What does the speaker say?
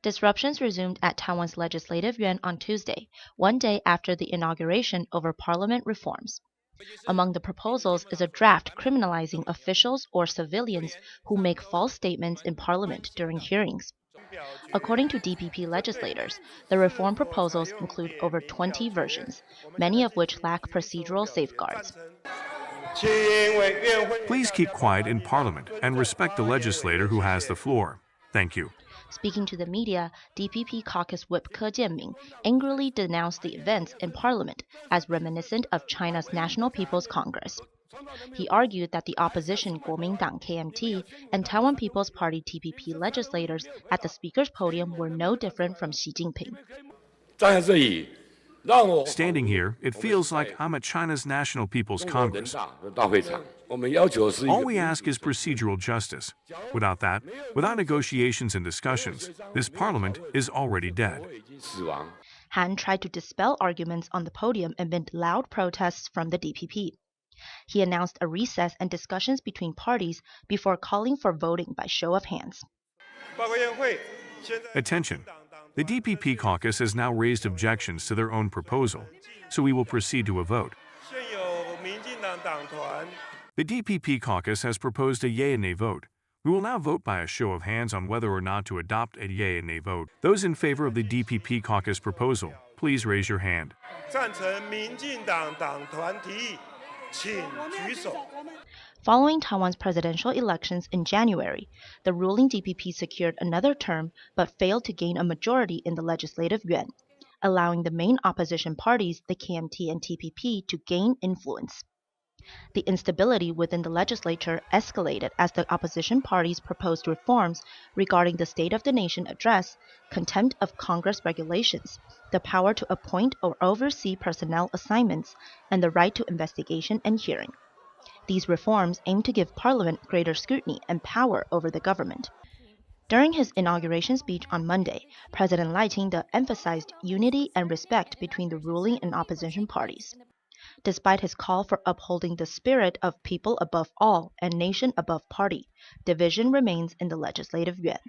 Disruptions resumed at Taiwan's Legislative Yuan on Tuesday, one day after the inauguration over parliament reforms. Among the proposals is a draft criminalizing officials or civilians who make false statements in parliament during hearings. According to DPP legislators, the reform proposals include over 20 versions, many of which lack procedural safeguards. Please keep quiet in Parliament and respect the legislator who has the floor. Thank you. Speaking to the media, DPP caucus whip Ke Jianming angrily denounced the events in Parliament as reminiscent of China's National People's Congress. He argued that the opposition Kuomintang KMT and Taiwan People's Party TPP legislators at the speaker's podium were no different from Xi Jinping. Standing here, it feels like I'm at China's National People's Congress. All we ask is procedural justice. Without that, without negotiations and discussions, this parliament is already dead. Han tried to dispel arguments on the podium amid loud protests from the DPP. He announced a recess and discussions between parties before calling for voting by show of hands. Attention! The DPP caucus has now raised objections to their own proposal, so we will proceed to a vote. The DPP caucus has proposed a yea and nay vote. We will now vote by a show of hands on whether or not to adopt a yea and nay vote. Those in favor of the DPP caucus proposal, please raise your hand. Following Taiwan's presidential elections in January, the ruling DPP secured another term but failed to gain a majority in the Legislative Yuan, allowing the main opposition parties, the KMT and TPP, to gain influence. The instability within the legislature escalated as the opposition parties proposed reforms regarding the State of the Nation address, contempt of Congress regulations, the power to appoint or oversee personnel assignments, and the right to investigation and hearing. These reforms aim to give Parliament greater scrutiny and power over the government. During his inauguration speech on Monday, President Lai Ching-te emphasized unity and respect between the ruling and opposition parties. Despite his call for upholding the spirit of people above all and nation above party, division remains in the Legislative Yuan.